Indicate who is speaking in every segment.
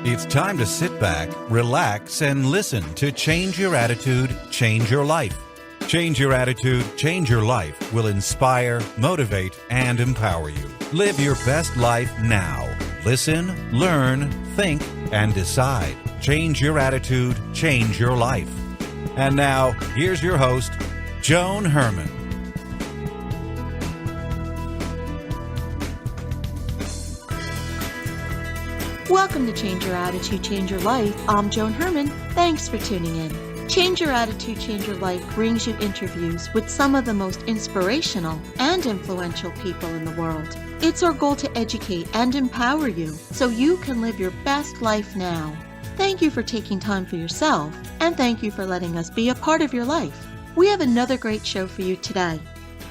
Speaker 1: It's time to sit back, relax, and listen to Change Your Attitude, Change Your Life. Change Your Attitude, Change Your Life will inspire, motivate, and empower you. Live your best life now. Listen, learn, think, and decide. Change your attitude, change your life. And now, here's your host, Joan Herman.
Speaker 2: Welcome to Change Your Attitude, Change Your Life. I'm Joan Herman. Thanks for tuning in. Change Your Attitude, Change Your Life brings you interviews with some of the most inspirational and influential people in the world. It's our goal to educate and empower you so you can live your best life now. Thank you for taking time for yourself, and thank you for letting us be a part of your life. We have another great show for you today.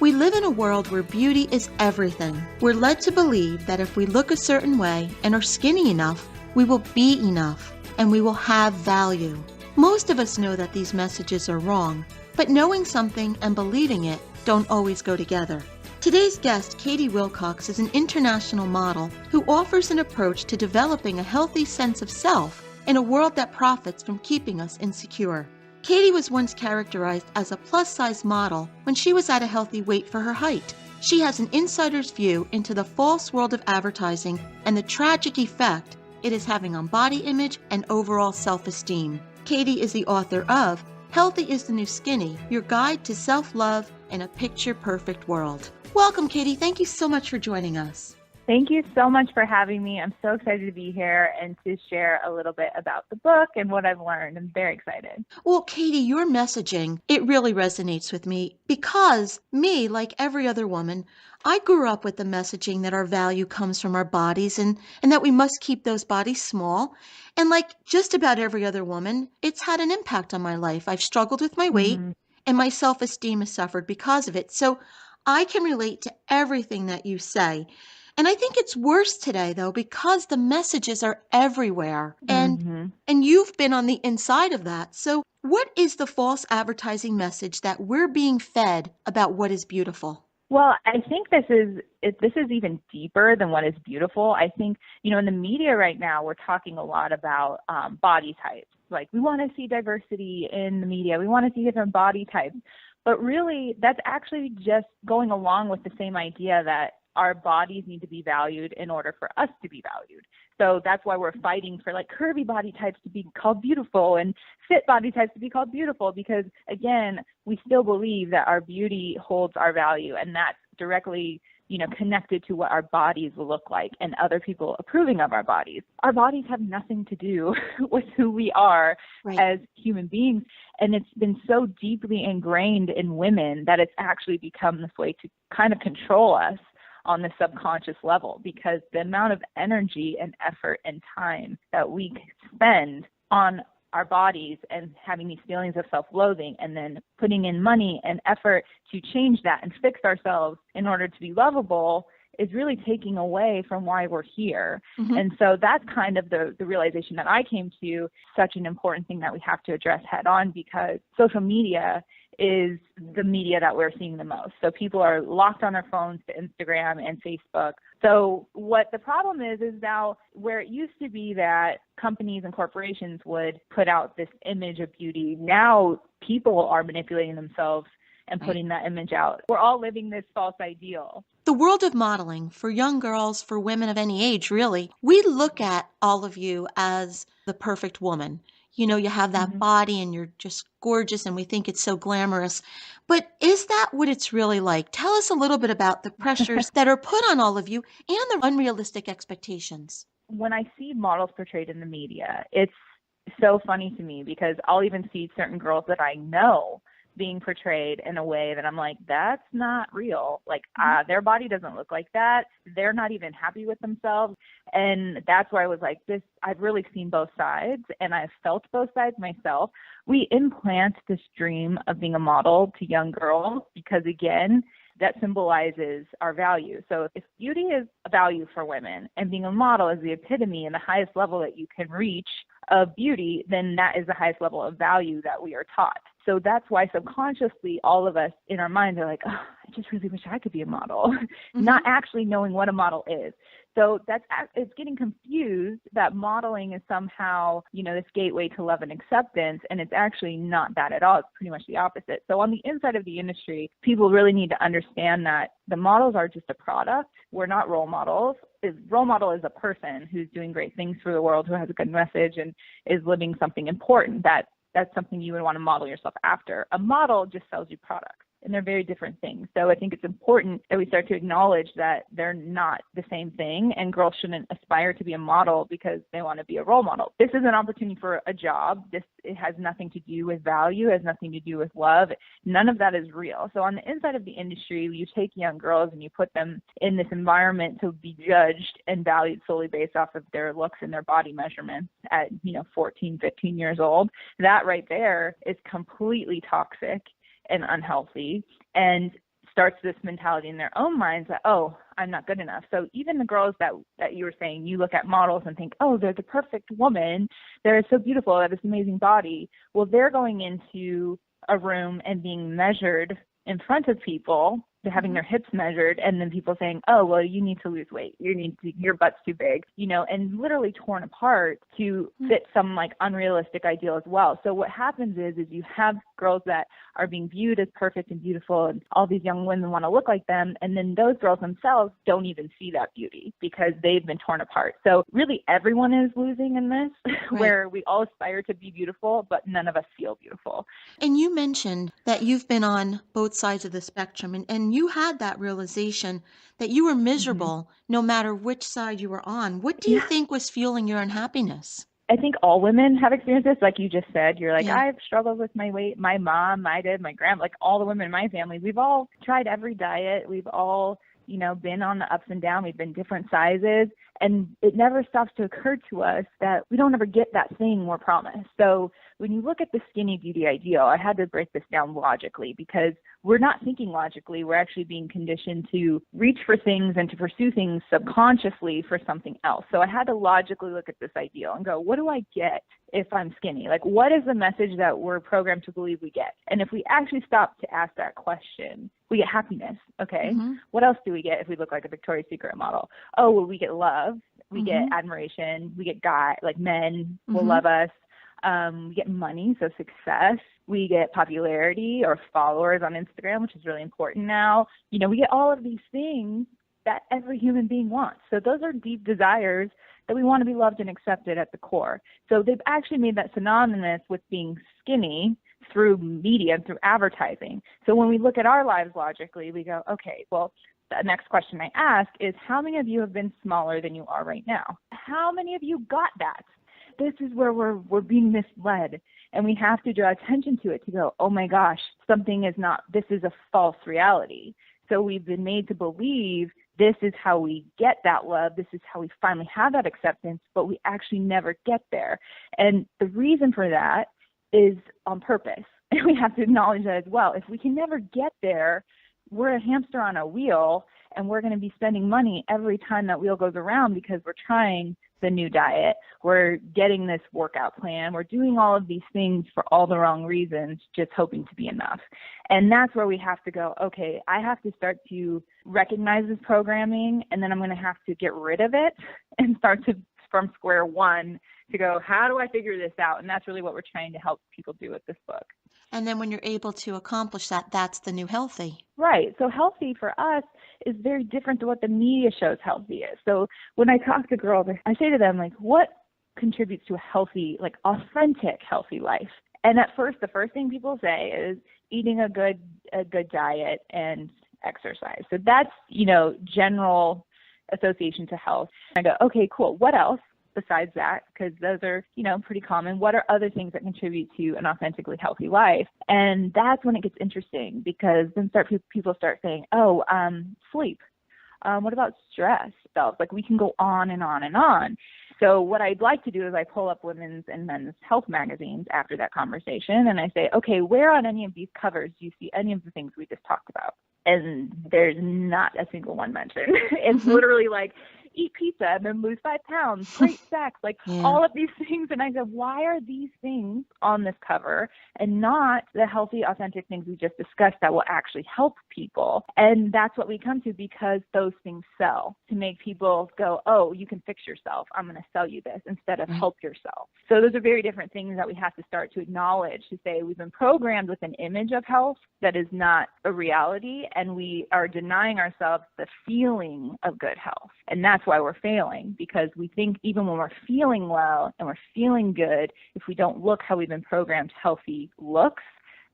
Speaker 2: We live in a world where beauty is everything. We're led to believe that if we look a certain way and are skinny enough, we will be enough and we will have value. Most of us know that these messages are wrong, but knowing something and believing it don't always go together. Today's guest, Katie Wilcox, is an international model who offers an approach to developing a healthy sense of self in a world that profits from keeping us insecure. Katie was once characterized as a plus-size model when she was at a healthy weight for her height. She has an insider's view into the false world of advertising and the tragic effect it is having on body image and overall self-esteem. Katie is the author of Healthy is the New Skinny, Your Guide to Self-Love in a Picture-Perfect World. Welcome, Katie. Thank you so much for joining us.
Speaker 3: Thank you so much for having me. I'm so excited to be here and to share a little bit about the book and what I've learned. I'm very excited.
Speaker 2: Well, Katie, your messaging, it really resonates with me because me, like every other woman, I grew up with the messaging that our value comes from our bodies and that we must keep those bodies small. And like just about every other woman, it's had an impact on my life. I've struggled with my weight and my self-esteem has suffered because of it. So I can relate to everything that you say. And I think it's worse today, though, because the messages are everywhere. And you've been on the inside of that. So what is the false advertising message that we're being fed about what is beautiful?
Speaker 3: Well, I think this is even deeper than what is beautiful. I think, in the media right now, we're talking a lot about body types. Like, we want to see diversity in the media. We want to see different body types. But really, that's actually just going along with the same idea that our bodies need to be valued in order for us to be valued. So that's why we're fighting for like curvy body types to be called beautiful and fit body types to be called beautiful because, again, we still believe that our beauty holds our value, and that's directly connected to what our bodies will look like and other people approving of our bodies. Our bodies have nothing to do with who we are as human beings. And it's been so deeply ingrained in women that it's actually become this way to kind of control us on the subconscious level, because the amount of energy and effort and time that we spend on our bodies and having these feelings of self-loathing and then putting in money and effort to change that and fix ourselves in order to be lovable is really taking away from why we're here. And so that's kind of the realization that I came to, such an important thing that we have to address head on, because social media is the media that we're seeing the most. So people are locked on their phones to Instagram and Facebook. So what the problem is now, where it used to be that companies and corporations would put out this image of beauty, now people are manipulating themselves and putting that image out. We're all living this false ideal.
Speaker 2: The world of modeling, for young girls, for women of any age, really, we look at all of you as the perfect woman. You have that body and you're just gorgeous and we think it's so glamorous. But is that what it's really like? Tell us a little bit about the pressures that are put on all of you and the unrealistic expectations.
Speaker 3: When I see models portrayed in the media, it's so funny to me because I'll even see certain girls that I know being portrayed in a way that I'm like, that's not real. Like, their body doesn't look like that. They're not even happy with themselves. And that's where I was like, I've really seen both sides and I've felt both sides myself. We implant this dream of being a model to young girls because, again, that symbolizes our value. So if beauty is a value for women and being a model is the epitome and the highest level that you can reach of beauty, then that is the highest level of value that we are taught. So that's why subconsciously all of us in our minds are like, oh, I just really wish I could be a model, not actually knowing what a model is. So it's getting confused that modeling is somehow, this gateway to love and acceptance, and it's actually not that at all. It's pretty much the opposite. So on the inside of the industry, people really need to understand that the models are just a product. We're not role models. A role model is a person who's doing great things for the world, who has a good message and is living something important. That's something you would want to model yourself after. A model just sells you products, and they're very different things. So I think it's important that we start to acknowledge that they're not the same thing, and girls shouldn't aspire to be a model because they want to be a role model. This is an opportunity for a job. It has nothing to do with value, it has nothing to do with love. None of that is real. So on the inside of the industry, you take young girls and you put them in this environment to be judged and valued solely based off of their looks and their body measurements at 14, 15 years old. That right there is completely toxic and unhealthy, and starts this mentality in their own minds that, oh, I'm not good enough. So even the girls that you were saying, you look at models and think, oh, they're the perfect woman, they're so beautiful, they have this amazing body. Well, they're going into a room and being measured in front of people. They're having their hips measured, and then people saying, oh, well, you need to lose weight. Your butt's too big, and literally torn apart to fit some unrealistic ideal as well. So what happens is you have girls that are being viewed as perfect and beautiful, and all these young women want to look like them. And then those girls themselves don't even see that beauty because they've been torn apart. So really everyone is losing in this, right, where we all aspire to be beautiful, but none of us feel beautiful.
Speaker 2: And you mentioned that you've been on both sides of the spectrum, and you had that realization that you were miserable no matter which side you were on. What do you think was fueling your unhappiness?
Speaker 3: I think all women have experienced this, like you just said. You're like, I've struggled with my weight. My mom, I did, my grandma, all the women in my family. We've all tried every diet. We've all, been on the ups and downs. We've been different sizes. And it never stops to occur to us that we don't ever get that thing we're promised. So when you look at the skinny beauty ideal, I had to break this down logically because we're not thinking logically. We're actually being conditioned to reach for things and to pursue things subconsciously for something else. So I had to logically look at this ideal and go, what do I get if I'm skinny? What is the message that we're programmed to believe we get? And if we actually stop to ask that question, we get happiness. Okay. What else do we get if we look like a Victoria's Secret model? Oh, well, we get love. We get admiration. We get men will love us. We get money, so success. We get popularity or followers on Instagram, which is really important now. We get all of these things that every human being wants. So those are deep desires that we want to be loved and accepted at the core. So they've actually made that synonymous with being skinny through media and through advertising. So when we look at our lives logically, we go, okay, well, the next question I ask is, how many of you have been smaller than you are right now? How many of you got that? This is where we're being misled, and we have to draw attention to it to go, oh my gosh, this is a false reality. So we've been made to believe this is how we get that love, this is how we finally have that acceptance, but we actually never get there. And the reason for that is on purpose, and we have to acknowledge that as well. If we can never get there, we're a hamster on a wheel, and we're going to be spending money every time that wheel goes around because we're trying the new diet, we're getting this workout plan, we're doing all of these things for all the wrong reasons, just hoping to be enough. And that's where we have to go, okay, I have to start to recognize this programming, and then I'm going to have to get rid of it and start from square one to go, how do I figure this out? And that's really what we're trying to help people do with this book.
Speaker 2: And then when you're able to accomplish that, that's the new healthy.
Speaker 3: Right. So healthy for us is very different to what the media shows healthy is. So when I talk to girls, I say to them, what contributes to a healthy, authentic healthy life? And at first, the first thing people say is eating a good diet and exercise. So that's, general association to health. I go, okay, cool. What else? Besides that, because those are, pretty common, what are other things that contribute to an authentically healthy life? And that's when it gets interesting, because then people start saying, sleep. What about stress? We can go on and on and on. So what I'd like to do is I pull up women's and men's health magazines after that conversation, and I say, okay, where on any of these covers do you see any of the things we just talked about? And there's not a single one mentioned. It's literally eat pizza and then lose 5 pounds, great sex, like all of these things. And I said, why are these things on this cover and not the healthy, authentic things we just discussed that will actually help people? And that's what we come to, because those things sell, to make people go, oh, you can fix yourself. I'm going to sell you this instead of help yourself. So those are very different things that we have to start to acknowledge, to say we've been programmed with an image of health that is not a reality, and we are denying ourselves the feeling of good health. And that's why we're failing, because we think even when we're feeling well and we're feeling good, if we don't look how we've been programmed healthy looks,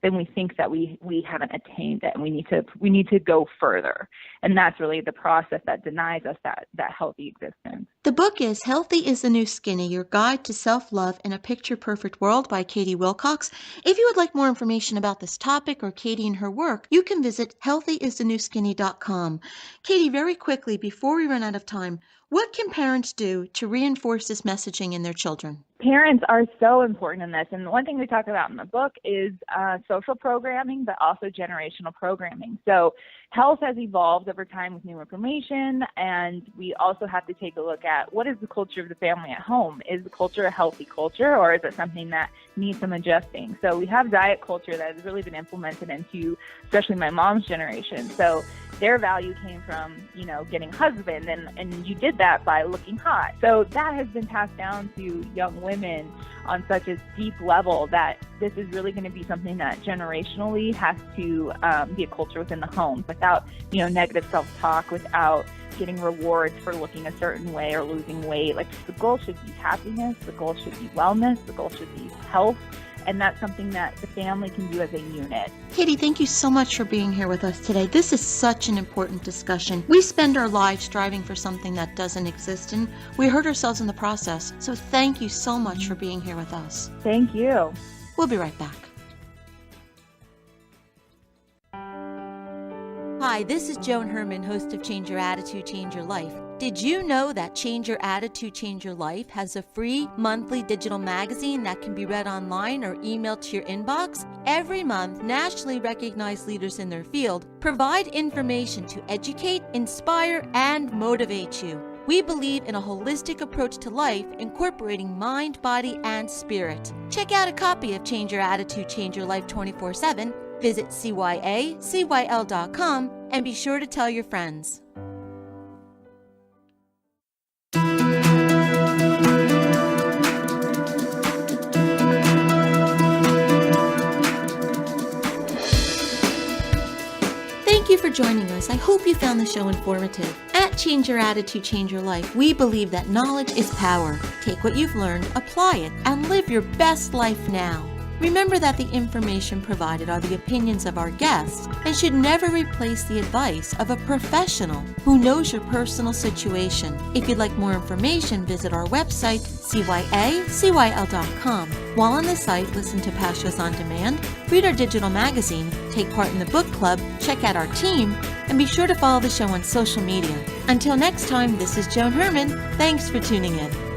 Speaker 3: then we think that we haven't attained it, and we need to go further. And that's really the process that denies us that healthy existence.
Speaker 2: The book is Healthy is the New Skinny, Your Guide to Self-Love in a Picture-Perfect World by Katie Wilcox. If you would like more information about this topic or Katie and her work, you can visit healthyisthenewskinny.com. Katie, very quickly, before we run out of time, what can parents do to reinforce this messaging in their children?
Speaker 3: Parents are so important in this. And one thing we talk about in the book is social programming, but also generational programming. So health has evolved over time with new information, and we also have to take a look at what is the culture of the family at home. Is the culture a healthy culture, or is it something that needs some adjusting? So we have diet culture that has really been implemented into, especially my mom's generation. So their value came from, getting a husband, and you did that by looking hot. So that has been passed down to young women on such a deep level that this is really going to be something that generationally has to be a culture within the home, without, negative self-talk, without getting rewards for looking a certain way or losing weight. Like, the goal should be happiness, the goal should be wellness, the goal should be health. And that's something that the family can do as a unit.
Speaker 2: Katie, thank you so much for being here with us today. This is such an important discussion. We spend our lives striving for something that doesn't exist, and we hurt ourselves in the process. So thank you so much for being here with us.
Speaker 3: Thank you.
Speaker 2: We'll be right back. Hi, this is Joan Herman, host of Change Your Attitude, Change Your Life. Did you know that Change Your Attitude, Change Your Life has a free monthly digital magazine that can be read online or emailed to your inbox? Every month, nationally recognized leaders in their field provide information to educate, inspire, and motivate you. We believe in a holistic approach to life, incorporating mind, body, and spirit. Check out a copy of Change Your Attitude, Change Your Life 24/7. Visit cyacyl.com and be sure to tell your friends. Thank you for joining us. I hope you found the show informative. At Change Your Attitude, Change Your Life, we believe that knowledge is power. Take what you've learned, apply it, and live your best life now. Remember that the information provided are the opinions of our guests and should never replace the advice of a professional who knows your personal situation. If you'd like more information, visit our website, cyacyl.com. While on the site, listen to past shows on demand, read our digital magazine, take part in the book club, check out our team, and be sure to follow the show on social media. Until next time, this is Joan Herman. Thanks for tuning in.